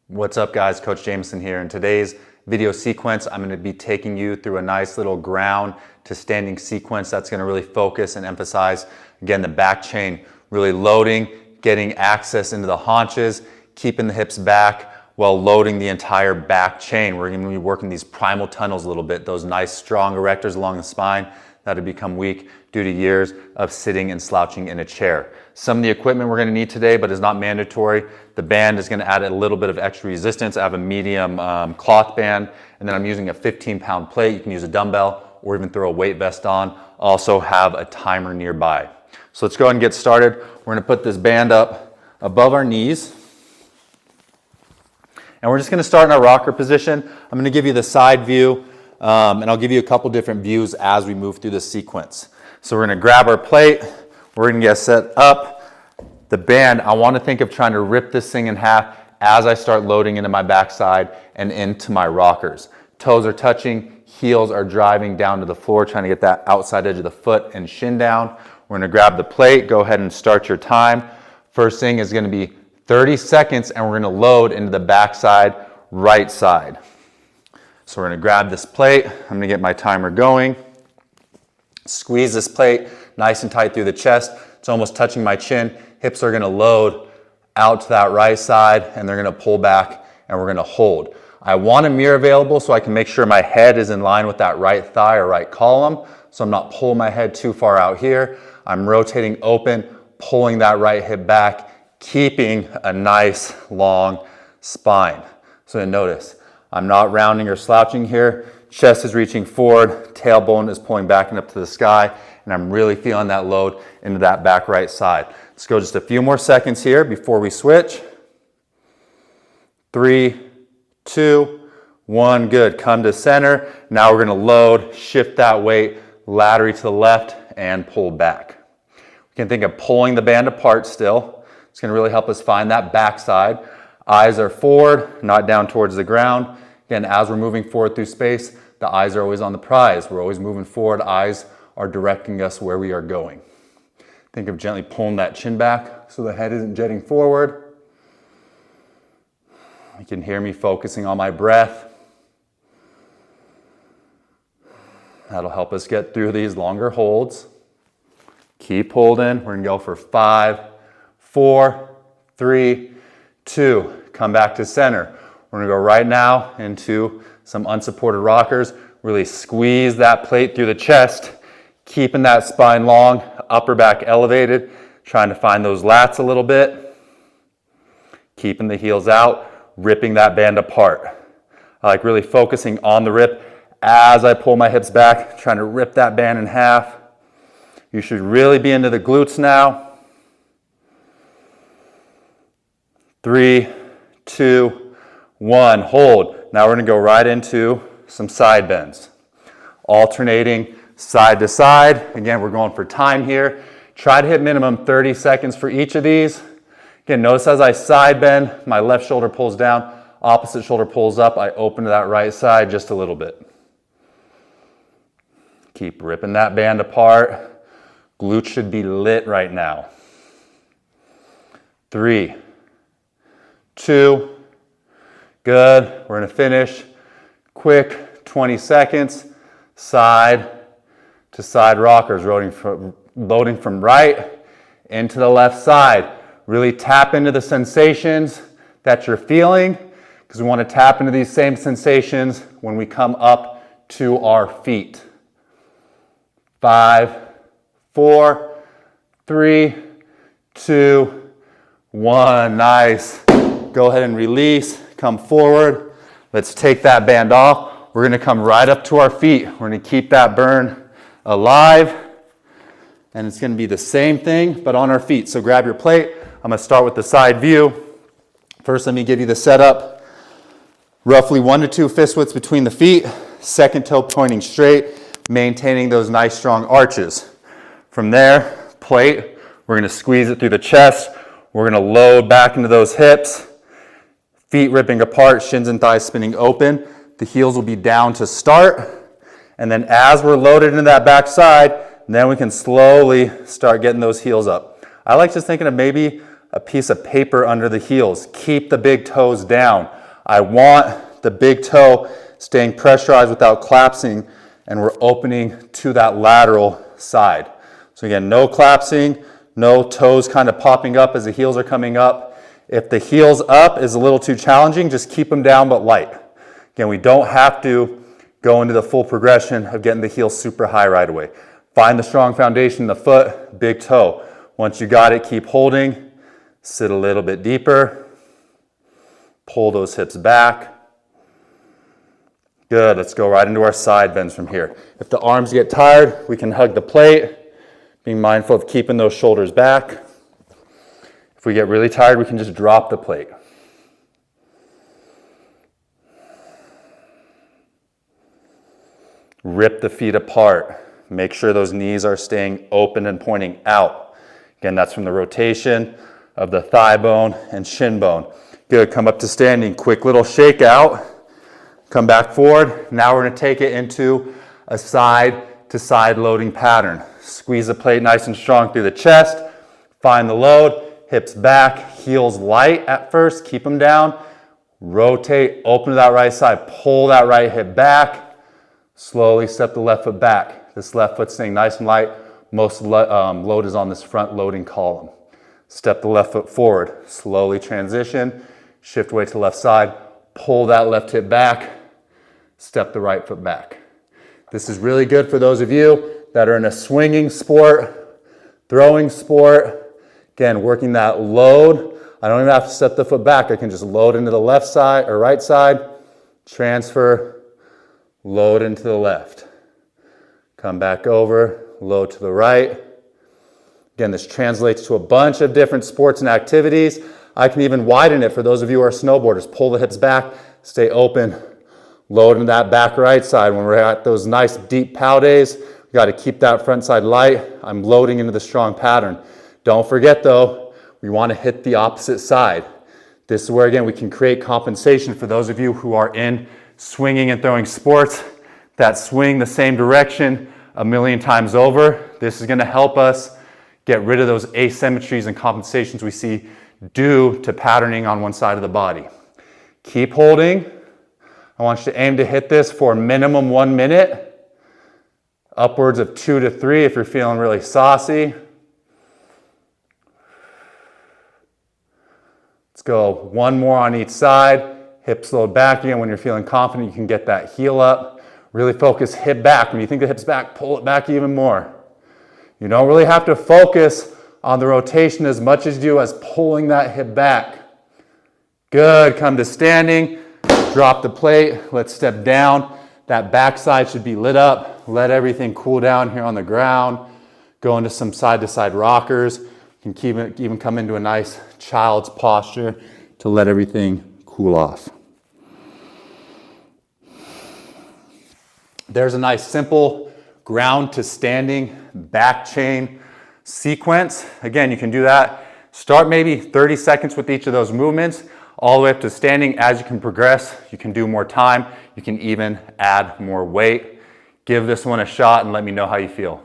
What's up guys, Coach Jameson here. In today's video sequence, I'm going to be taking you through a nice little ground to standing sequence that's going to really focus and emphasize, again, the back chain, really loading, getting access into the haunches, keeping the hips back while loading the entire back chain. We're going to be working these primal tunnels a little bit, those nice strong erectors along the spine that have become weak due to years of sitting and slouching in a chair. Some of the equipment we're going to need today, but is not mandatory. The band is going to add a little bit of extra resistance. I have a medium cloth band, and then I'm using a 15-pound plate. You can use a dumbbell or even throw a weight vest on. Also have a timer nearby. So let's go ahead and get started. We're going to put this band up above our knees. And we're just going to start in our rocker position. I'm going to give you the side view, and I'll give you a couple different views as we move through this sequence. So we're going to grab our plate. We're going to get set up. The band, I want to think of trying to rip this thing in half as I start loading into my backside and into my rockers. Toes are touching, heels are driving down to the floor, trying to get that outside edge of the foot and shin down. We're going to grab the plate. Go ahead and start your time. First thing is going to be 30 seconds, and we're going to load into the backside right side. So we're going to grab this plate. I'm going to get my timer going. Squeeze this plate nice and tight through the chest. It's almost touching my chin. Hips are going to load out to that right side, and they're going to pull back, and we're going to hold. I want a mirror available so I can make sure my head is in line with that right thigh or right column, so I'm not pulling my head too far out here. I'm rotating open, pulling that right hip back, keeping a nice long spine. So notice, I'm not rounding or slouching here. Chest is reaching forward, tailbone is pulling back and up to the sky, and I'm really feeling that load into that back right side. Let's go just a few more seconds here before we switch. 3, 2, 1, good. Come to center. Now we're going to load, shift that weight laterally to the left and pull back. We can think of pulling the band apart still. It's going to really help us find that backside. Eyes are forward, not down towards the ground. Again, as we're moving forward through space, the eyes are always on the prize. We're always moving forward. Eyes are directing us where we are going. Think of gently pulling that chin back so the head isn't jetting forward. You can hear me focusing on my breath. That'll help us get through these longer holds. Keep holding. We're going to go for 5, 4, 3, 2. Come back to center. We're going to go right now into some unsupported rockers. Really squeeze that plate through the chest, keeping that spine long, upper back elevated, trying to find those lats a little bit, keeping the heels out, ripping that band apart. I like really focusing on the rip as I pull my hips back, trying to rip that band in half. You should really be into the glutes now. 3, 2, 1, hold. Now we're going to go right into some side bends. Alternating side to side. Again, we're going for time here. Try to hit minimum 30 seconds for each of these. Again, notice as I side bend, my left shoulder pulls down, opposite shoulder pulls up. I open to that right side just a little bit. Keep ripping that band apart. Glutes should be lit right now. 3, 2, good. We're going to finish. Quick 20 seconds. Side to side rockers, loading from right into the left side. Really tap into the sensations that you're feeling, because we want to tap into these same sensations when we come up to our feet. 5, 4, 3, 2, 1. Nice. Go ahead and release. Come forward. Let's take that band off. We're going to come right up to our feet. We're going to keep that burn alive. And it's going to be the same thing, but on our feet. So grab your plate. I'm going to start with the side view. First, let me give you the setup. Roughly 1 to 2 fist widths between the feet. Second toe pointing straight, maintaining those nice strong arches. From there, plate. We're going to squeeze it through the chest. We're going to load back into those hips. Feet ripping apart, shins and thighs spinning open. The heels will be down to start. And then as we're loaded into that back side, then we can slowly start getting those heels up. I like just thinking of maybe a piece of paper under the heels. Keep the big toes down. I want the big toe staying pressurized without collapsing, and we're opening to that lateral side. So again, no collapsing, no toes kind of popping up as the heels are coming up. If the heels up is a little too challenging, just keep them down but light. Again, we don't have to go into the full progression of getting the heels super high right away. Find the strong foundation in the foot, big toe. Once you got it, keep holding. Sit a little bit deeper. Pull those hips back. Good, let's go right into our side bends from here. If the arms get tired, we can hug the plate, being mindful of keeping those shoulders back. If we get really tired, we can just drop the plate. Rip the feet apart. Make sure those knees are staying open and pointing out. Again, that's from the rotation of the thigh bone and shin bone. Good, come up to standing. Quick little shake out. Come back forward. Now we're going to take it into a side to side loading pattern. Squeeze the plate nice and strong through the chest. Find the load. Hips back. Heels light at first. Keep them down. Rotate. Open to that right side. Pull that right hip back. Slowly step the left foot back. This left foot staying nice and light. Most load is on this front loading column. Step the left foot forward. Slowly transition. Shift weight to the left side. Pull that left hip back. Step the right foot back. This is really good for those of you that are in a swinging sport, throwing sport. Again, working that load. I don't even have to step the foot back. I can just load into the left side or right side. Transfer. Load into the left. Come back over, load to the right. Again, this translates to a bunch of different sports and activities. I can even widen it for those of you who are snowboarders. Pull the hips back, stay open, load into that back right side. When we're at those nice deep pow days, we got to keep that front side light. I'm loading into the strong pattern. Don't forget though, we want to hit the opposite side. This is where again we can create compensation for those of you who are in swinging and throwing sports that swing the same direction a million times over. This is going to help us get rid of those asymmetries and compensations we see due to patterning on one side of the body. Keep holding. I want you to aim to hit this for minimum 1 minute, upwards of 2 to 3 if you're feeling really saucy. Let's go one more on each side. Hips load back again. When you're feeling confident, you can get that heel up. Really focus hip back. When you think the hip's back, pull it back even more. You don't really have to focus on the rotation as much as you do as pulling that hip back. Good. Come to standing. Drop the plate. Let's step down. That back side should be lit up. Let everything cool down here on the ground. Go into some side-to-side rockers. You can even come into a nice child's posture to let everything cool off. There's a nice simple ground to standing back chain sequence. Again, you can do that. Start maybe 30 seconds with each of those movements, all the way up to standing. As you can progress, you can do more time. You can even add more weight. Give this one a shot and let me know how you feel.